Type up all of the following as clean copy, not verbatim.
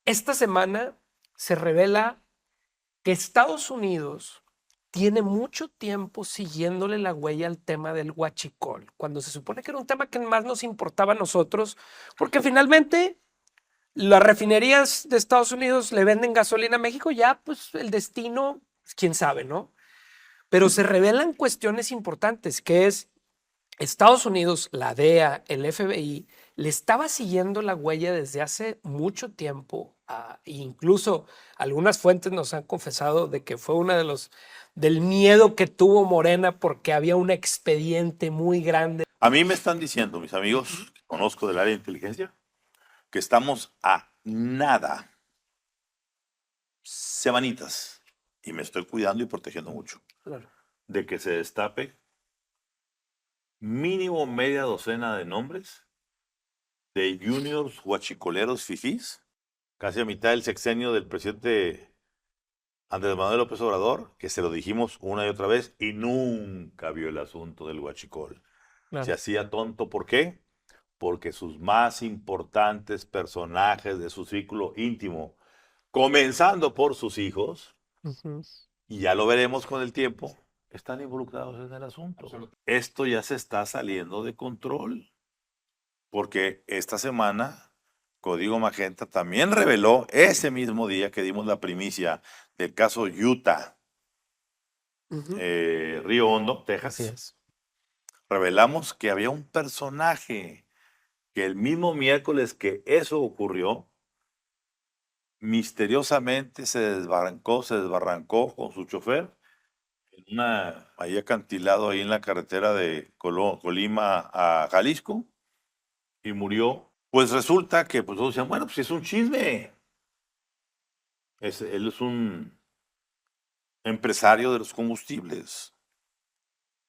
Esta semana se revela que Estados Unidos tiene mucho tiempo siguiéndole la huella al tema del huachicol, cuando se supone que era un tema que más nos importaba a nosotros, porque finalmente las refinerías de Estados Unidos le venden gasolina a México, ya pues el destino, pues, quién sabe, ¿no? Pero se revelan cuestiones importantes, que es Estados Unidos, la DEA, el FBI, le estaba siguiendo la huella desde hace mucho tiempo. Incluso algunas fuentes nos han confesado de que fue uno de los del miedo que tuvo Morena porque había un expediente muy grande. A mí me están diciendo, mis amigos, que conozco del área de inteligencia, que estamos a nada, semanitas, y me estoy cuidando y protegiendo mucho, Claro. de que se destape mínimo media docena de nombres de juniors huachicoleros fifís, casi a mitad del sexenio del presidente Andrés Manuel López Obrador, que se lo dijimos una y otra vez y nunca vio el asunto del huachicol. Claro. Se hacía tonto, ¿por qué? Porque sus más importantes personajes de su círculo íntimo, comenzando por sus hijos, y ya lo veremos con el tiempo, están involucrados en el asunto. Esto ya se está saliendo de control, porque esta semana Código Magenta también reveló ese mismo día que dimos la primicia del caso Utah, Río Hondo, Texas. Así es. Revelamos que había un personaje que el mismo miércoles que eso ocurrió, misteriosamente se desbarrancó con su chofer en ahí acantilado ahí en la carretera de Colima a Jalisco y murió. Pues resulta que pues todos decían, bueno, pues es un chisme. Él es un empresario de los combustibles.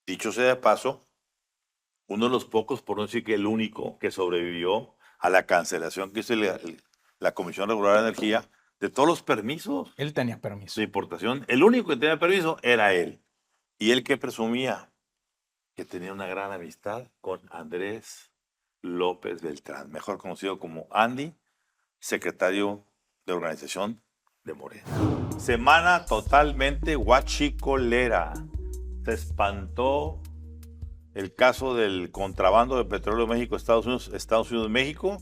Dicho sea de paso, uno de los pocos, por no decir que el único, que sobrevivió a la cancelación que hizo la Comisión Regular de Energía de todos los permisos Él tenía permiso de importación. El único que tenía permiso era él. Y él que presumía que tenía una gran amistad con Andrés López Beltrán, mejor conocido como Andy, secretario de organización de Morena. Semana totalmente guachicolera. Se espantó el caso del contrabando de petróleo México, Estados Unidos, México.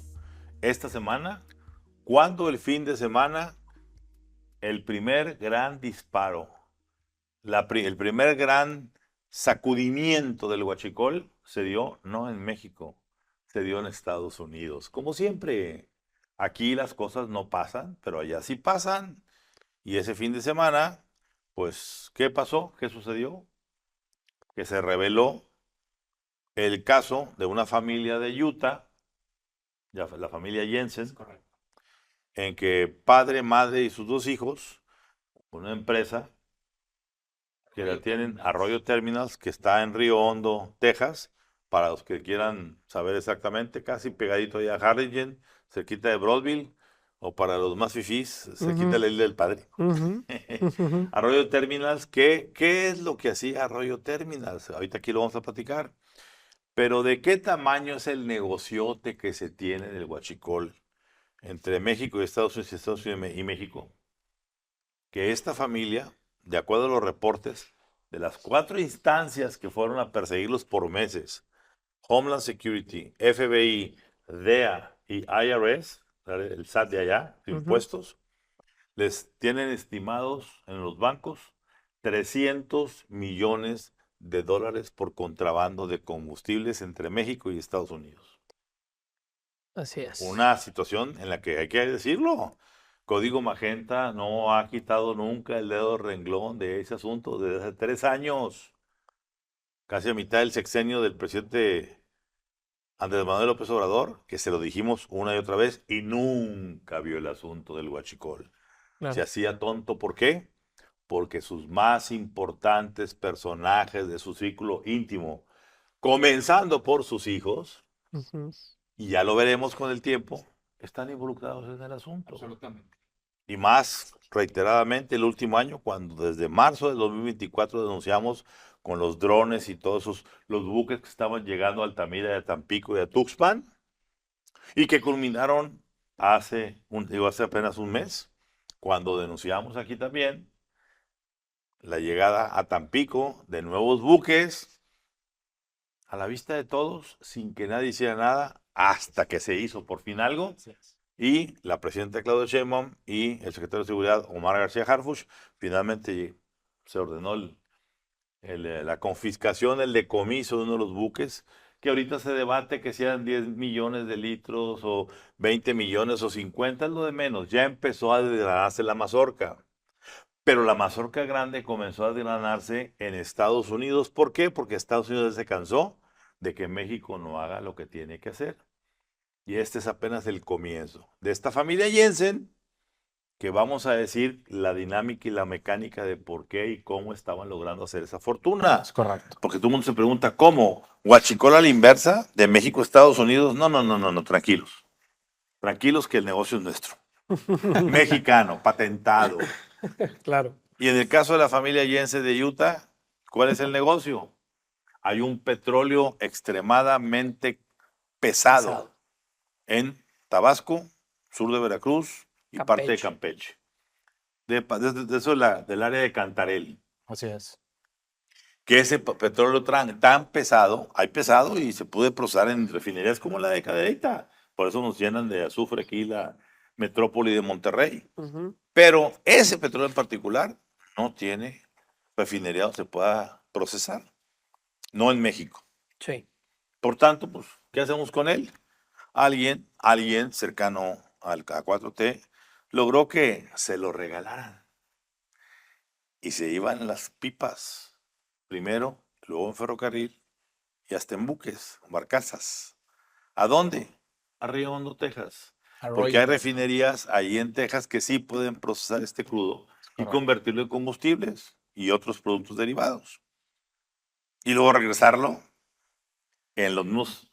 Esta semana, cuando el fin de semana, el primer gran disparo, el primer gran sacudimiento del huachicol se dio no en México, se dio en Estados Unidos. Como siempre, aquí las cosas no pasan, pero allá sí pasan. Y ese fin de semana, pues, ¿qué pasó? ¿Qué sucedió? Que se reveló el caso de una familia de Utah, la familia Jensen, en que padre, madre y sus dos hijos, una empresa que la tienen, Arroyo Terminals, que está en Río Hondo, Texas, para los que quieran saber exactamente, casi pegadito ahí a Harlingen, cerquita de Broadville, o para los más fifís, cerquita de la Isla del Padre. Arroyo Terminals, ¿qué es lo que hacía Arroyo Terminals? Ahorita aquí lo vamos a platicar. Pero ¿de qué tamaño es el negociote que se tiene en el huachicol entre México y Estados Unidos y México? Que esta familia, de acuerdo a los reportes, de las 4 instancias que fueron a perseguirlos por meses, Homeland Security, FBI, DEA y IRS, el SAT de allá, de impuestos, les tienen estimados en los bancos 300 millones de dólares por contrabando de combustibles entre México y Estados Unidos. Así es. Una situación en la que hay que decirlo. Código Magenta no ha quitado nunca el dedo renglón de ese asunto desde hace 3 años. Casi a mitad del sexenio del presidente Andrés Manuel López Obrador, que se lo dijimos una y otra vez y nunca vio el asunto del huachicol. Claro. Se hacía tonto, ¿por qué? Porque sus más importantes personajes de su círculo íntimo, comenzando por sus hijos, y ya lo veremos con el tiempo, están involucrados en el asunto. absolutamente. Y más reiteradamente el último año, cuando desde marzo del 2024 denunciamos con los drones y todos los buques que estaban llegando a Altamira, a Tampico y a Tuxpan, y que culminaron hace apenas un mes, cuando denunciamos aquí también la llegada a Tampico de nuevos buques a la vista de todos, sin que nadie hiciera nada, hasta que se hizo por fin algo. Así es. Y la presidenta Claudia Sheinbaum y el secretario de Seguridad, Omar García Harfuch, finalmente se ordenó la confiscación, el decomiso de uno de los buques, que ahorita se debate que sean 10 millones de litros o 20 millones o 50, es lo de menos. Ya empezó a desgranarse la mazorca. Pero la mazorca grande comenzó a desgranarse en Estados Unidos. ¿Por qué? Porque Estados Unidos se cansó de que México no haga lo que tiene que hacer. Y este es apenas el comienzo de esta familia Jensen, que vamos a decir la dinámica y la mecánica de por qué y cómo estaban logrando hacer esa fortuna. Es correcto. Porque todo el mundo se pregunta, ¿cómo? ¿Huachicol a la inversa? ¿De México a Estados Unidos? No, no, no, no, no, tranquilos. Tranquilos que el negocio es nuestro. Mexicano, patentado. Claro. Y en el caso de la familia Jensen de Utah, ¿cuál es el negocio? Hay un petróleo extremadamente pesado en Tabasco, sur de Veracruz y parte de Campeche. Campeche. De eso del área de Cantarell. Así es. Que ese petróleo tan pesado, hay pesado y se puede procesar en refinerías como la de Cadereyta. Por eso nos llenan de azufre aquí la metrópoli de Monterrey. Pero ese petróleo en particular no tiene refinería donde se pueda procesar. No en México. Sí. Por tanto, pues, ¿qué hacemos con él? Alguien cercano al A4T logró que se lo regalaran. Y se iban las pipas, primero, luego en ferrocarril y hasta en buques, barcazas. ¿A dónde? A Río Hondo, Texas. Porque hay refinerías ahí en Texas que sí pueden procesar este crudo y convertirlo en combustibles y otros productos derivados. Y luego regresarlo en los mismos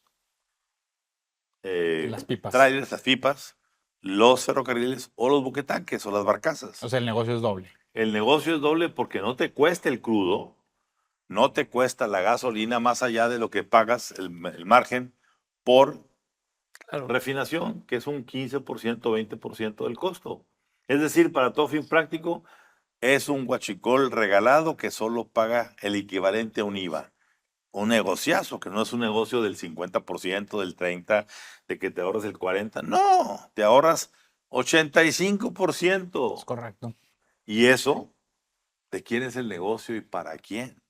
Las pipas. trailers, las pipas, los ferrocarriles o los buquetanques o las barcazas. O sea, el negocio es doble. El negocio es doble porque no te cuesta el crudo, no te cuesta la gasolina más allá de lo que pagas el margen por refinación, que es un 15%, 20% del costo. Es decir, para todo fin práctico, es un huachicol regalado que solo paga el equivalente a un IVA. Un negociazo, que no es un negocio del 50%, del 30%, de que te ahorras el 40%. No, te ahorras 85%. Es correcto. Y eso, ¿de quién es el negocio y para quién?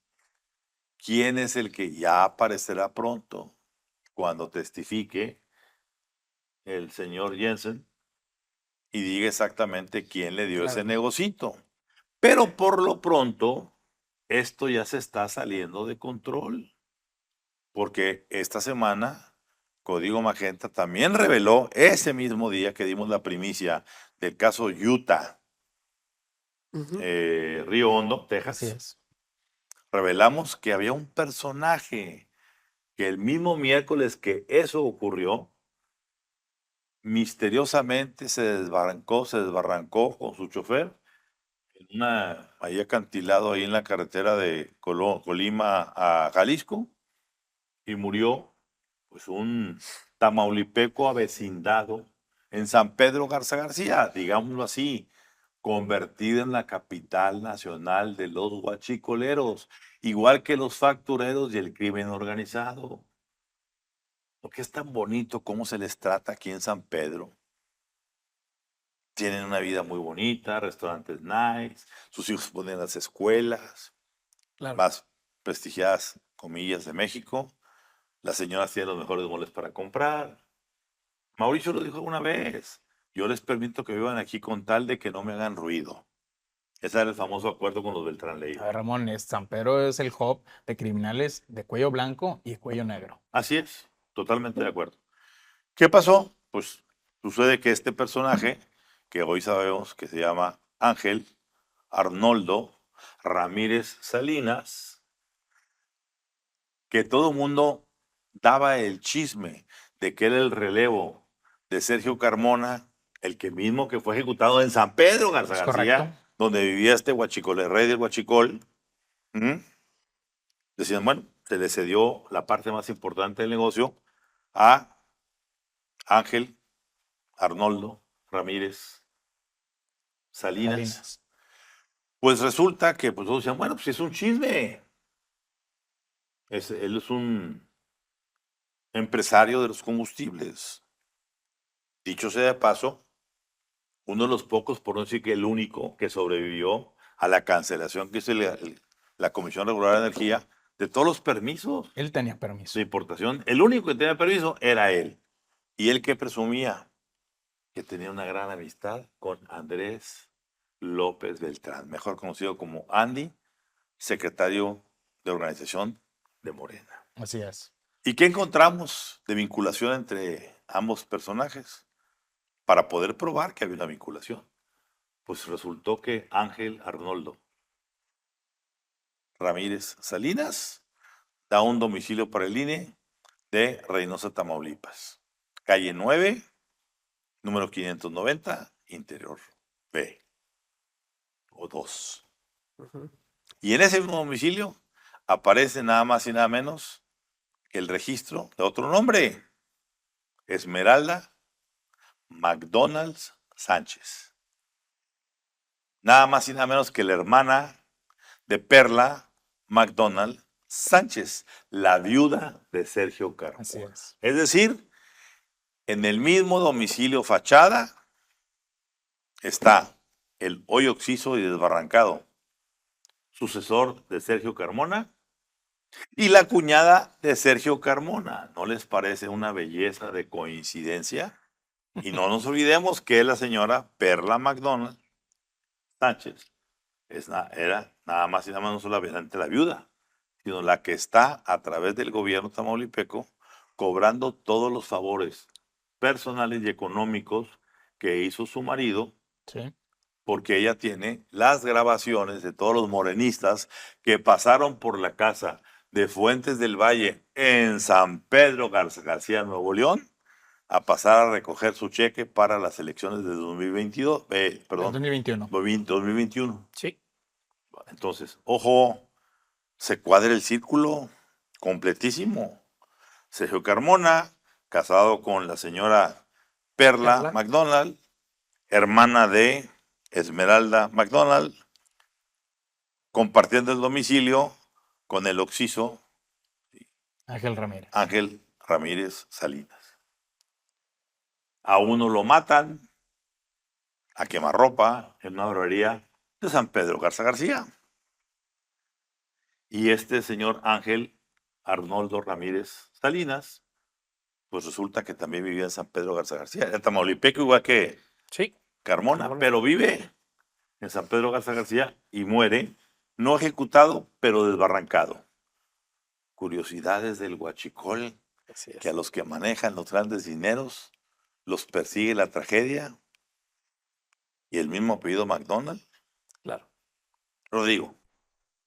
¿Quién es el que ya aparecerá pronto cuando testifique el señor Jensen y diga exactamente quién le dio ese negocito? Pero por lo pronto, esto ya se está saliendo de control. Porque esta semana Código Magenta también reveló ese mismo día que dimos la primicia del caso Utah, Río Hondo, Texas. Así es. Revelamos que había un personaje que el mismo miércoles que eso ocurrió, misteriosamente se desbarrancó con su chofer en ahí acantilado ahí en la carretera de Colima a Jalisco y murió pues un tamaulipeco avecindado en San Pedro Garza García, digámoslo así, convertida en la capital nacional de los huachicoleros, igual que los factureros y el crimen organizado. Porque es tan bonito cómo se les trata aquí en San Pedro. Tienen una vida muy bonita, restaurantes nice, sus hijos ponen en las escuelas más prestigiadas, comillas, de México. Las señoras tienen los mejores moles para comprar. Mauricio lo dijo alguna vez. Yo les permito que vivan aquí con tal de que no me hagan ruido. Ese era el famoso acuerdo con los Beltrán Leiva. A ver, Ramón, San Pedro es el hub de criminales de cuello blanco y cuello negro. Así es, totalmente de acuerdo. ¿Qué pasó? Pues sucede que este personaje, que hoy sabemos que se llama Ángel Arnoldo Ramírez Salinas, que todo el mundo daba el chisme de que era el relevo de Sergio Carmona, el mismo que fue ejecutado en San Pedro Garza García, donde vivía este huachicol, el rey del huachicol. Decían, bueno, se le cedió la parte más importante del negocio a Ángel Arnoldo Ramírez Salinas, Salinas. pues resulta que pues, todos decían, bueno, pues es un chisme. Él es un empresario de los combustibles. Dicho sea de paso, uno de los pocos, por no decir que el único, que sobrevivió a la cancelación que hizo la Comisión Regular de Energía de todos los permisos Él tenía permiso. de importación. El único que tenía permiso era él. Y él que presumía que tenía una gran amistad con Andrés López Beltrán, mejor conocido como Andy, secretario de organización de Morena. Así es. ¿Y qué encontramos de vinculación entre ambos personajes? Para poder probar que había una vinculación, pues resultó que Ángel Arnoldo Ramírez Salinas da un domicilio para el INE de Reynosa, Tamaulipas. Calle 9, número 590, interior B o 2. Ujú. Y en ese mismo domicilio aparece nada más y nada menos que el registro de otro nombre, Esmeralda McDonald's Sánchez. Nada más y nada menos que la hermana de Perla McDonald Sánchez, la viuda de Sergio Carmona. Así es. Es decir, en el mismo domicilio fachada está el hoy oxiso y desbarrancado sucesor de Sergio Carmona y la cuñada de Sergio Carmona. ¿No les parece una belleza de coincidencia? Y no nos olvidemos que la señora Perla McDonald Sánchez era nada más y nada menos solamente la viuda, sino la que está a través del gobierno tamaulipeco cobrando todos los favores personales y económicos que hizo su marido, Sí. porque ella tiene las grabaciones de todos los morenistas que pasaron por la casa de Fuentes del Valle en San Pedro García, Nuevo León, a pasar a recoger su cheque para las elecciones de 2022, perdón, 2021. 2021. Sí. Entonces, ojo, se cuadra el círculo completísimo. Sergio Carmona, casado con la señora Perla Perla. McDonald, hermana de Esmeralda McDonald, compartiendo el domicilio con el occiso Ángel Ramírez. Ángel Ramírez Salinas. A uno lo matan a quemarropa en una barbería de San Pedro García. Y este señor Ángel Arnoldo Ramírez Salinas, pues resulta que también vivía en San Pedro García. Era tamaulipeco igual que Sí. Carmona, Carmona. pero vive en San Pedro García y muere, no ejecutado, pero desbarrancado. Curiosidades del huachicol, Así es. que a los que manejan los grandes dineros los persigue la tragedia y el mismo apellido McDonald. Claro. Rodrigo.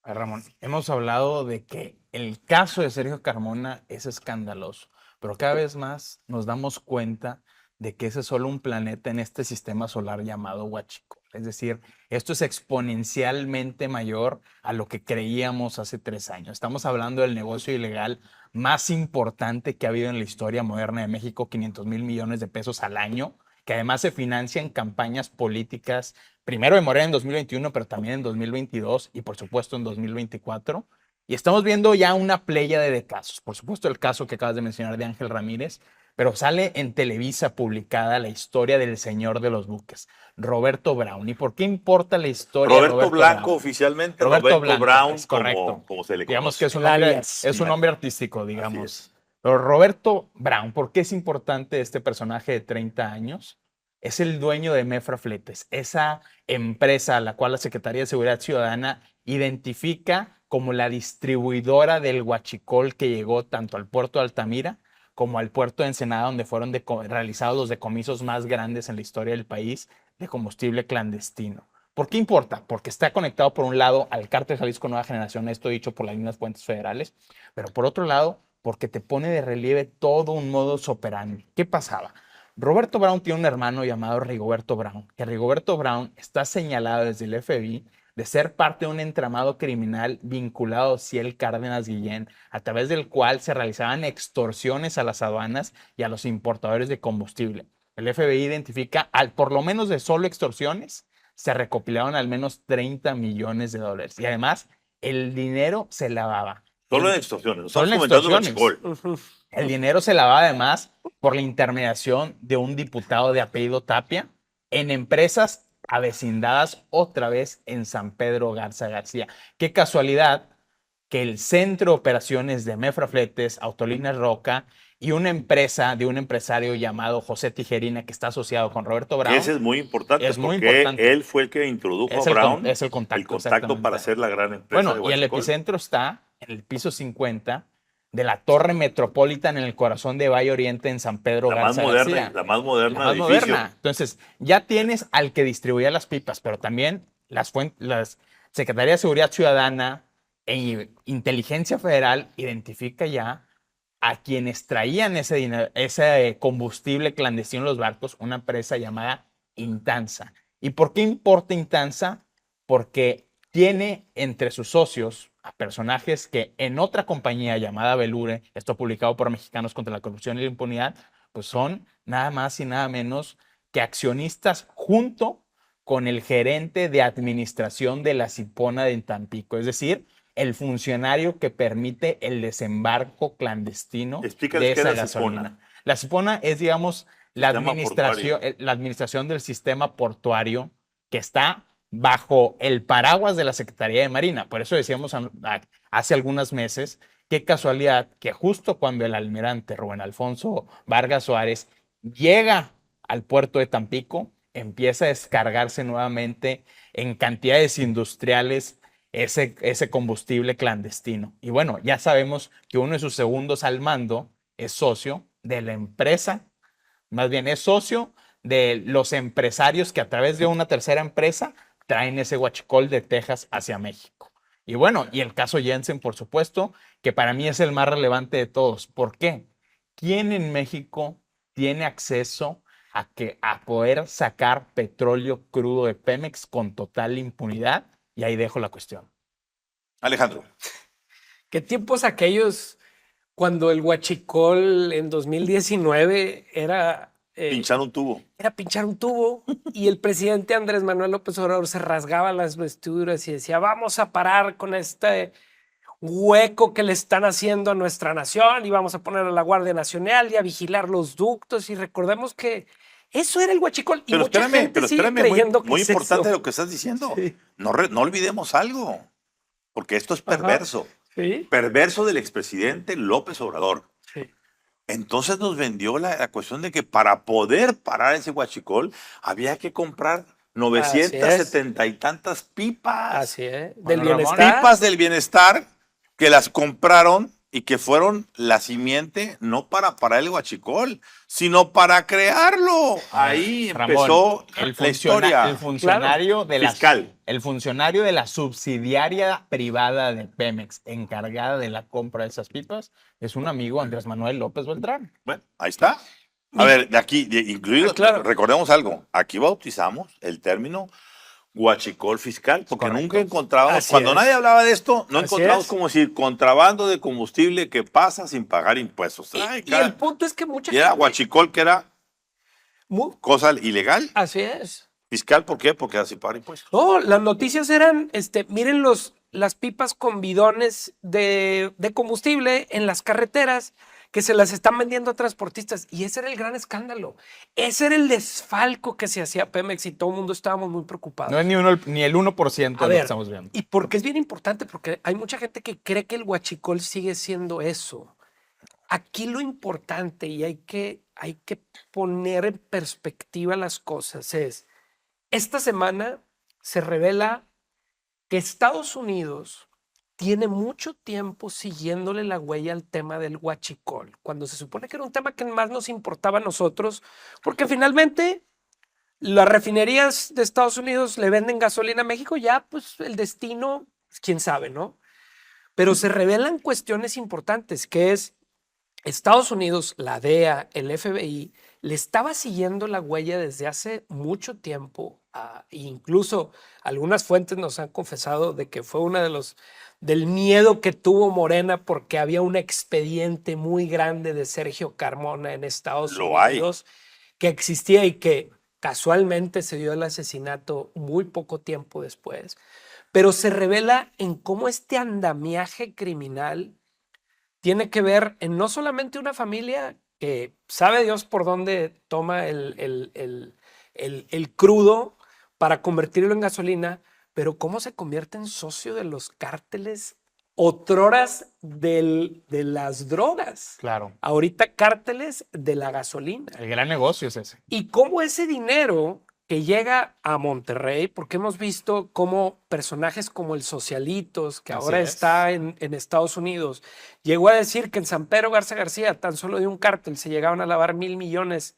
A ver, Ramón, hemos hablado de que el caso de Sergio Carmona es escandaloso, pero cada vez más nos damos cuenta de que ese es solo un planeta en este sistema solar llamado Huachicol. Es decir, esto es exponencialmente mayor a lo que creíamos hace 3 años. Estamos hablando del negocio ilegal más importante que ha habido en la historia moderna de México, 500,000 millones de pesos al año, que además se financia en campañas políticas, primero de Morena en 2021, pero también en 2022 y por supuesto en 2024. Y estamos viendo ya una pléyade de casos. Por supuesto el caso que acabas de mencionar de Ángel Ramírez, pero sale en Televisa publicada la historia del señor de los buques, Roberto Brown. ¿Y por qué importa la historia de Roberto Roberto Blanco, Brown? oficialmente Roberto Roberto Blanco, Brown, es correcto. como se le Digamos conoce. que es un El nombre, alias. es un nombre artístico, digamos. es. Pero Roberto Brown, ¿por qué es importante este personaje de 30 años? Es el dueño de Mefra Fletes, esa empresa a la cual la Secretaría de Seguridad Ciudadana identifica como la distribuidora del huachicol que llegó tanto al puerto de Altamira como al puerto de Ensenada, donde fueron realizados los decomisos más grandes en la historia del país de combustible clandestino. ¿Por qué importa? Porque está conectado por un lado al Cártel Jalisco Nueva Generación, esto dicho por las mismas fuentes federales, pero por otro lado, porque te pone de relieve todo un modus operandi. ¿Qué pasaba? Roberto Brown tiene un hermano llamado Rigoberto Brown, que Rigoberto Brown está señalado desde el FBI de ser parte de un entramado criminal vinculado a Ciel Cárdenas Guillén, a través del cual se realizaban extorsiones a las aduanas y a los importadores de combustible. El FBI identifica, por lo menos de solo extorsiones, se recopilaron al menos 30 millones de dólares. Y además, el dinero se lavaba. Solo en extorsiones. No Solo estamos en comentando extorsiones. huachicol. Ujú. El dinero se lavaba además por la intermediación de un diputado de apellido Tapia en empresas avecindadas otra vez en San Pedro Garza García. Qué casualidad que el centro de operaciones de Mefra Fletes, Autolíneas Roca y una empresa de un empresario llamado José Tijerina que está asociado con Roberto Brown. Ese es muy importante Es muy porque importante. él fue el que introdujo Es a el Brown es el contacto, exactamente. para hacer la gran empresa de Bueno, y el huachicol. epicentro está en el piso 50 de la Torre Metropolitan en el corazón de Valle Oriente en San Pedro Garza García. La más moderna La más edificio. moderna. Entonces, ya tienes al que distribuía las pipas, pero también las Secretaría de Seguridad Ciudadana e Inteligencia Federal identifica ya a quienes traían ese dinero, ese combustible clandestino en los barcos, una empresa llamada Intanza. ¿Y por qué importa Intanza? Porque tiene entre sus socios a personajes que en otra compañía llamada Belure, esto publicado por Mexicanos contra la Corrupción y la Impunidad, pues son nada más y nada menos que accionistas junto con el gerente de administración de la Cipona de Tampico, es decir, el funcionario que permite el desembarco clandestino Explícales de qué es esa la gasolina. Cipona. La Cipona es, digamos, la Sistema administración del sistema portuario que está bajo el paraguas de la Secretaría de Marina. Por eso decíamos hace algunos meses, qué casualidad que justo cuando el almirante Rubén Alfonso Vargas Suárez llega al puerto de Tampico, empieza a descargarse nuevamente en cantidades industriales ese combustible clandestino. Y bueno, ya sabemos que uno de sus segundos al mando es socio de la empresa, más bien es socio de los empresarios que a través de una tercera empresa traen ese huachicol de Texas hacia México. Y bueno, y el caso Jensen, por supuesto, que para mí es el más relevante de todos. ¿Por qué? ¿Quién en México tiene acceso a poder sacar petróleo crudo de Pemex con total impunidad? Y ahí dejo la cuestión. Alejandro. ¿Qué tiempos aquellos cuando el huachicol en 2019 era Pinchar un tubo. era pinchar un tubo y el presidente Andrés Manuel López Obrador se rasgaba las vestiduras y decía, vamos a parar con este hueco que le están haciendo a nuestra nación y vamos a poner a la Guardia Nacional y a vigilar los ductos? Y recordemos que eso era el huachicol y mucha gente sigue creyendo que muy es importante eso. lo que estás diciendo. Sí. No olvidemos algo, porque esto es perverso. Sí, Perverso del expresidente López Obrador. sí. Entonces nos vendió la cuestión de que para poder parar ese huachicol había que comprar 970 y tantas pipas. Así es. Del Bueno, Ramón, bienestar. Pipas del bienestar que las compraron y que fueron la simiente no para parar el huachicol, sino para crearlo. Ahí empezó la historia. El funcionario de la Fiscal. El funcionario de la subsidiaria privada de Pemex, encargada de la compra de esas pipas, es un amigo Andrés Manuel López Beltrán. Bueno, ahí está. A ver, de aquí, incluido, claro. recordemos algo. Aquí bautizamos el término huachicol fiscal, porque Correcto. nunca encontrábamos, Así cuando es. nadie hablaba de esto, no Así encontramos es. como decir contrabando de combustible que pasa sin pagar impuestos. Ay, Y el punto es que mucha y era gente... huachicol que era cosa ilegal. Así es. Fiscal, ¿por qué? Porque era sin pagar impuestos. No, las noticias eran, miren las pipas con bidones de combustible en las carreteras que se las están vendiendo a transportistas. Y ese era el gran escándalo. Ese era el desfalco que se hacía Pemex y todo el mundo estábamos muy preocupados. No es ni el 1% de lo que estamos viendo. Y porque es bien importante, porque hay mucha gente que cree que el huachicol sigue siendo eso. Aquí lo importante, y hay que poner en perspectiva las cosas, es, esta semana se revela que Estados Unidos tiene mucho tiempo siguiéndole la huella al tema del huachicol, cuando se supone que era un tema que más nos importaba a nosotros, porque finalmente las refinerías de Estados Unidos le venden gasolina a México, ya pues el destino, quién sabe, ¿no? Pero se revelan cuestiones importantes, que es Estados Unidos, la DEA, el FBI, le estaba siguiendo la huella desde hace mucho tiempo. Incluso algunas fuentes nos han confesado de que fue uno del miedo que tuvo Morena porque había un expediente muy grande de Sergio Carmona en Estados Unidos que existía y que casualmente se dio el asesinato muy poco tiempo después, pero se revela en cómo este andamiaje criminal tiene que ver en no solamente una familia que sabe Dios por dónde toma el crudo para convertirlo en gasolina, pero cómo se convierte en socio de los cárteles otroras de las drogas. Claro. Ahorita cárteles de la gasolina. El gran negocio es ese. Y cómo ese dinero que llega a Monterrey, porque hemos visto cómo personajes como el Socialitos, que Así ahora es. está en Estados Unidos, llegó a decir que en San Pedro Garza García, tan solo de un cártel, se llegaban a lavar $1,000 millones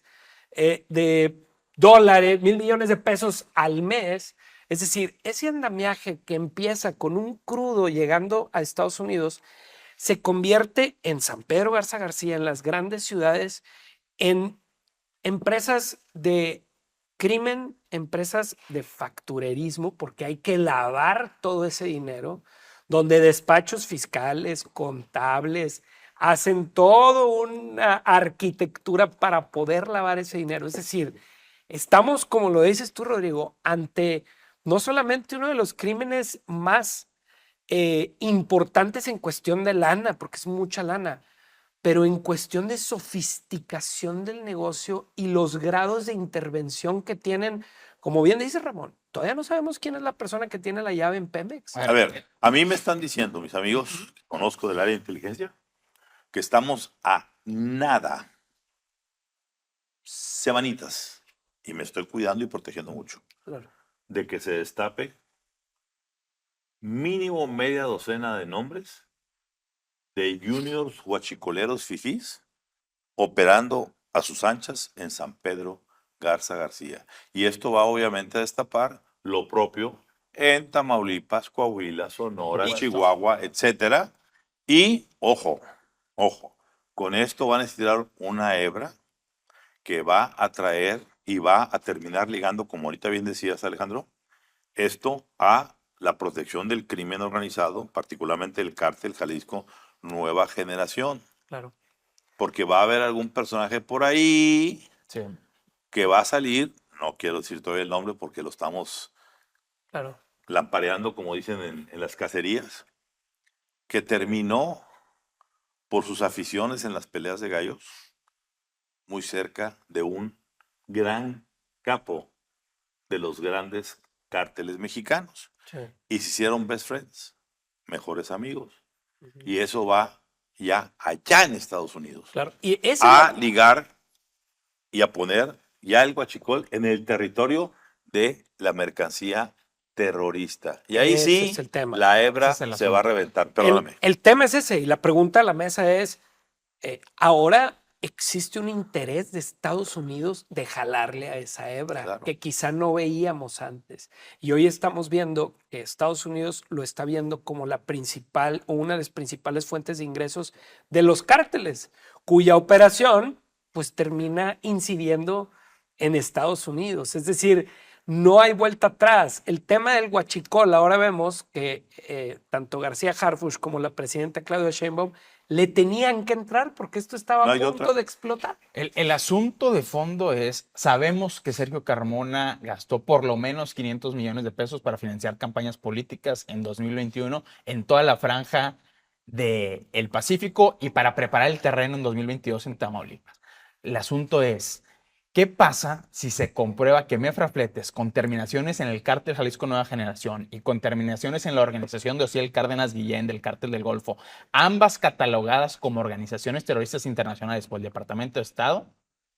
de dólares, $1,000 millones de pesos al mes. Es decir, ese andamiaje que empieza con un crudo llegando a Estados Unidos, se convierte en San Pedro Garza García, en las grandes ciudades, en empresas de crimen, empresas de facturerismo, porque hay que lavar todo ese dinero, donde despachos fiscales, contables, hacen toda una arquitectura para poder lavar ese dinero. Es decir, estamos, como lo dices tú, Rodrigo, ante no solamente uno de los crímenes más importantes en cuestión de lana, porque es mucha lana, pero en cuestión de sofisticación del negocio y los grados de intervención que tienen, como bien dice Ramón, todavía no sabemos quién es la persona que tiene la llave en Pemex. A ver, a mí me están diciendo, mis amigos que conozco del área de inteligencia, que estamos a nada, semanitas, y me estoy cuidando y protegiendo mucho, Claro. de que se destape mínimo media docena de nombres de juniors huachicoleros fifís operando a sus anchas en San Pedro Garza García. Y esto va obviamente a destapar lo propio en Tamaulipas, Coahuila, Sonora, Chihuahua, etcétera. Y ojo, con esto van a necesitar una hebra que va a traer y va a terminar ligando, como ahorita bien decías, Alejandro, esto a la protección del crimen organizado, particularmente el cártel Jalisco Nueva Generación. Claro. Porque va a haber algún personaje por ahí Sí. que va a salir, no quiero decir todavía el nombre porque lo estamos Claro. lampareando, como dicen en las cacerías, que terminó por sus aficiones en las peleas de gallos, muy cerca de un gran capo de los grandes cárteles mexicanos. Sí. Y se hicieron best friends, mejores amigos. Y eso va ya allá en Estados Unidos. Claro. Y ese A ligar y a poner ya el huachicol en el territorio de la mercancía terrorista. Y ahí Ese sí, es el tema. la hebra Ese es el se va a asunto. reventar. Perdóname. el tema es ese, y la pregunta a la mesa es, ahora existe un interés de Estados Unidos de jalarle a esa hebra, Claro. que quizá no veíamos antes. Y hoy estamos viendo que Estados Unidos lo está viendo como la principal o una de las principales fuentes de ingresos de los cárteles, cuya operación pues termina incidiendo en Estados Unidos. Es decir, no hay vuelta atrás. El tema del huachicol, ahora vemos que tanto García Harfuch como la presidenta Claudia Sheinbaum le tenían que entrar porque esto estaba No a hay punto otra. de explotar. El asunto de fondo es, sabemos que Sergio Carmona gastó por lo menos 500 millones de pesos para financiar campañas políticas en 2021 en toda la franja del Pacífico y para preparar el terreno en 2022 en Tamaulipas. El asunto es, ¿qué pasa si se comprueba que Mefra Fletes, con terminaciones en el cártel Jalisco Nueva Generación y con terminaciones en la organización de Ociel Cárdenas Guillén del cártel del Golfo, ambas catalogadas como organizaciones terroristas internacionales por el Departamento de Estado,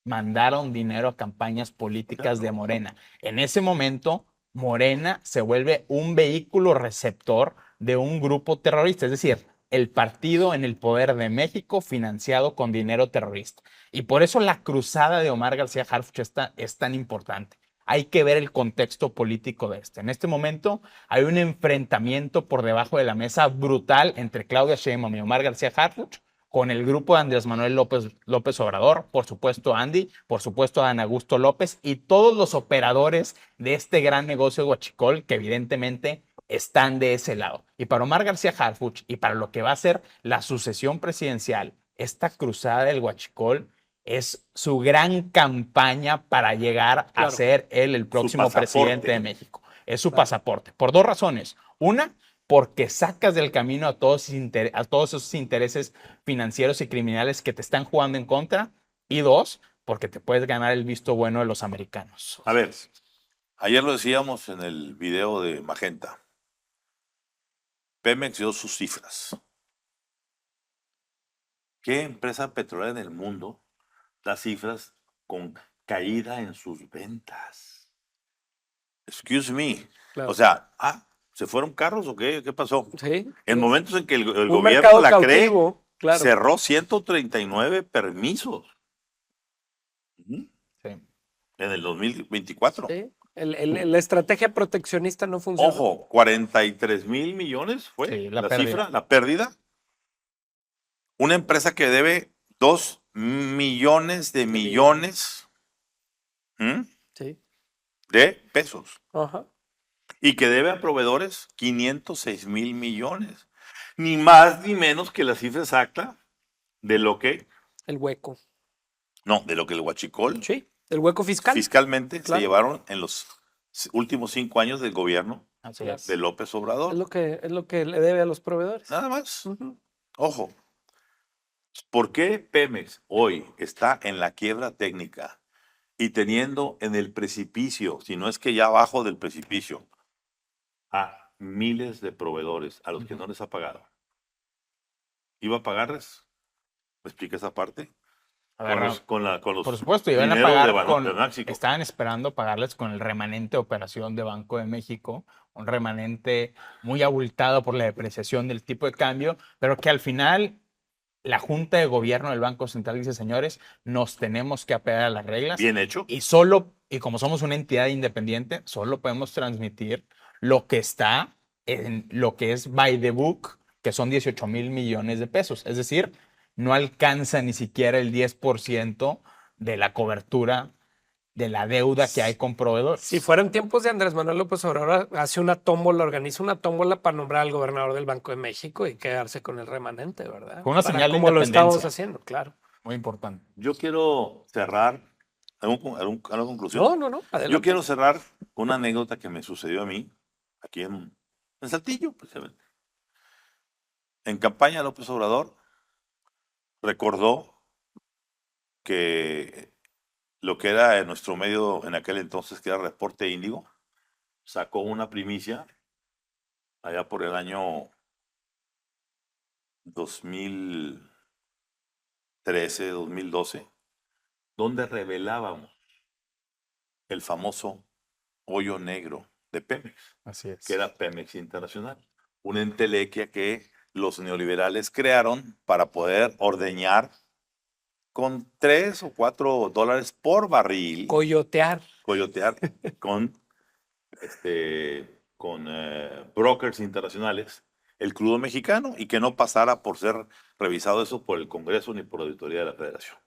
mandaron dinero a campañas políticas de Morena? En ese momento, Morena se vuelve un vehículo receptor de un grupo terrorista, es decir, el partido en el poder de México financiado con dinero terrorista. Y por eso la cruzada de Omar García Harfuch es tan importante. Hay que ver el contexto político de este. En este momento hay un enfrentamiento por debajo de la mesa brutal entre Claudia Sheinbaum y Omar García Harfuch con el grupo de Andrés Manuel López Obrador, por supuesto Andy, por supuesto Adán Augusto López y todos los operadores de este gran negocio de huachicol que evidentemente están de ese lado. Y para Omar García Harfuch y para lo que va a ser la sucesión presidencial, esta cruzada del huachicol es su gran campaña para llegar a Claro. ser él el próximo presidente pasaporte. de México. Es su Claro. pasaporte, por dos razones. Una, porque sacas del camino a todos esos intereses financieros y criminales que te están jugando en contra. Y dos, porque te puedes ganar el visto bueno de los americanos. A ver, ayer lo decíamos en el video de Magenta. Pemex dio sus cifras. ¿Qué empresa petrolera en el mundo da cifras con caída en sus ventas? Excuse me. Claro. O sea, ¿se fueron carros o qué? ¿Qué pasó? Sí. En momentos en que el Un gobierno mercado la cree, cautivo, claro. cerró 139 permisos. Ujú. Sí. En el 2024. Sí. La estrategia proteccionista no funciona. Ojo, 43,000 millones fue Sí, la la pérdida. cifra, la pérdida. Una empresa que debe 2 millones de millones Sí. de pesos Ajá. y que debe a proveedores 506,000 millones. Ni más ni menos que la cifra exacta de lo que, El hueco. de lo que el huachicol Sí. El hueco fiscal. fiscalmente se Claro. llevaron en los últimos 5 años del gobierno Así Claro. es. de López Obrador. Es lo que le debe a los proveedores. Nada más. Ujú. Ojo, ¿por qué Pemex hoy está en la quiebra técnica y teniendo en el precipicio, si no es que ya abajo del precipicio, a miles de proveedores a los que no les ha pagado? ¿Iba a pagarles? ¿Me explica esa parte? A ver, Con los por supuesto, iban a dineros pagar de con, Banaxico. estaban esperando pagarles con el remanente de operación de Banco de México, un remanente muy abultado por la depreciación del tipo de cambio, pero que al final la Junta de Gobierno del Banco Central dice, señores, nos tenemos que apegar a las reglas Bien hecho. y como somos una entidad independiente, solo podemos transmitir lo que está en lo que es by the book, que son 18,000 millones de pesos. Es decir, no alcanza ni siquiera el 10% de la cobertura de la deuda que hay con proveedores. Si fueran tiempos de Andrés Manuel López Obrador, hace una tómbola, organiza una tómbola para nombrar al gobernador del Banco de México y quedarse con el remanente, ¿verdad? Con una Para señal de como lo estamos independencia. haciendo, claro. Muy importante. Yo quiero cerrar, ¿alguna conclusión? No, adelante. Yo quiero cerrar con una anécdota que me sucedió a mí, aquí en Saltillo, precisamente. En campaña, López Obrador recordó que lo que era en nuestro medio en aquel entonces, que era Reporte Índigo, sacó una primicia allá por el año 2013, 2012, donde revelábamos el famoso hoyo negro de Pemex, Así es. que era Pemex Internacional, una entelequia que los neoliberales crearon para poder ordeñar con $3 o $4 por barril, Coyotear. coyotear con brokers internacionales el crudo mexicano y que no pasara por ser revisado eso por el Congreso ni por la auditoría de la Federación.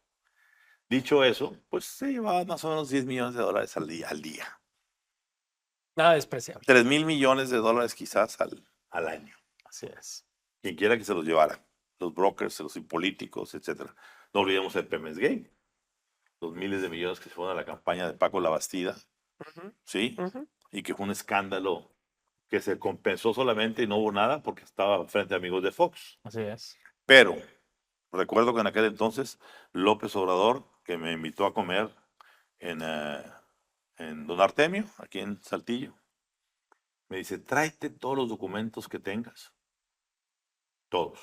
Dicho eso, pues se llevaba más o menos $10 millones al día. Nada despreciable. 3,000 millones de dólares quizás al año. Así es. Quien quiera que se los llevara. Los brokers, los políticos, etc. No olvidemos el Pemex Gate. Los miles de millones que se fueron a la campaña de Paco Labastida. Ujú, ¿Sí? ujú. Y que fue un escándalo que se compensó solamente y no hubo nada porque estaba frente a amigos de Fox. Así es. Pero recuerdo que en aquel entonces López Obrador, que me invitó a comer en Don Artemio, aquí en Saltillo, me dice, tráete todos los documentos que tengas, todos,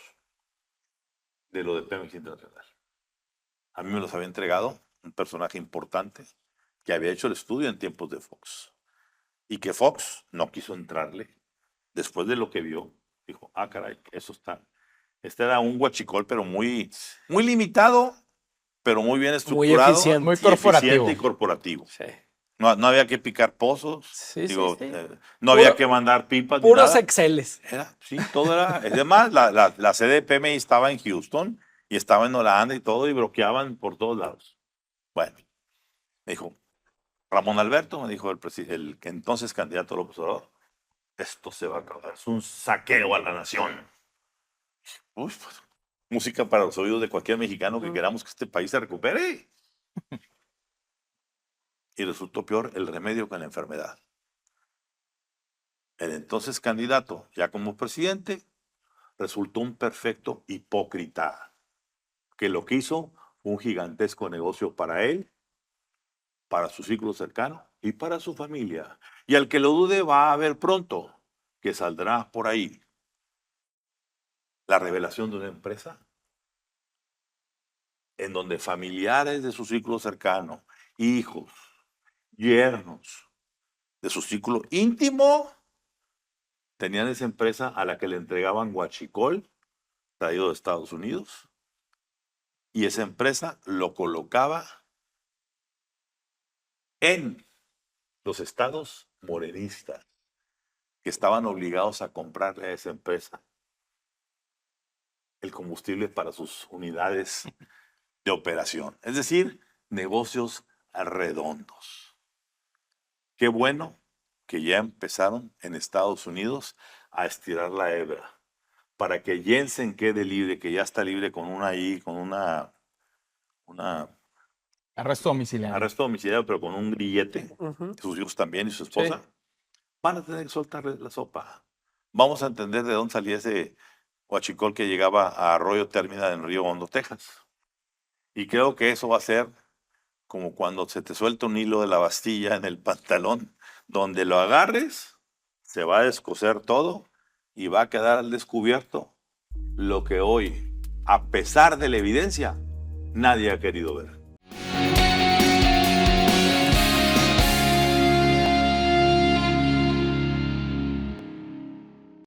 de lo de Pemex Internacional. A mí me los había entregado un personaje importante que había hecho el estudio en tiempos de Fox y que Fox no quiso entrarle después de lo que vio. Dijo, caray, eso está. Este era un huachicol, pero muy limitado, pero muy bien estructurado. eficiente. Muy y eficiente corporativo. y corporativo. Sí. No había que picar pozos. Sí, Digo, sí. no había que mandar pipas. Ni Puros nada. Exceles. Sí, todo era. Además, la sede de PMI estaba en Houston y estaba en Holanda y todo, y bloqueaban por todos lados. Bueno, me dijo, Ramón Alberto, me dijo el que entonces candidato López Obrador, esto se va a acabar, es un saqueo a la nación. Uy, pues, música para los oídos de cualquier mexicano que queramos que este país se recupere. Y resultó peor el remedio que la enfermedad. El entonces candidato, ya como presidente, resultó un perfecto hipócrita, que lo que hizo fue un gigantesco negocio para él, para su círculo cercano y para su familia. Y al que lo dude va a ver pronto que saldrá por ahí la revelación de una empresa en donde familiares de su círculo cercano, hijos, yernos, de su círculo íntimo, tenían esa empresa a la que le entregaban huachicol traído de Estados Unidos, y esa empresa lo colocaba en los estados morenistas, que estaban obligados a comprarle a esa empresa el combustible para sus unidades de operación. Es decir, negocios redondos. Qué bueno que ya empezaron en Estados Unidos a estirar la hebra para que Jensen quede libre, que ya está libre con una Arresto domiciliario. arresto domiciliario, pero con un grillete, Ujú. sus hijos también y su esposa, van a tener que soltarle la sopa. Vamos a entender de dónde salía ese huachicol que llegaba a Arroyo Términa en Río Hondo, Texas. Y creo que eso va a ser como cuando se te suelta un hilo de la Bastilla en el pantalón, donde lo agarres, se va a descoser todo y va a quedar al descubierto lo que hoy, a pesar de la evidencia, nadie ha querido ver.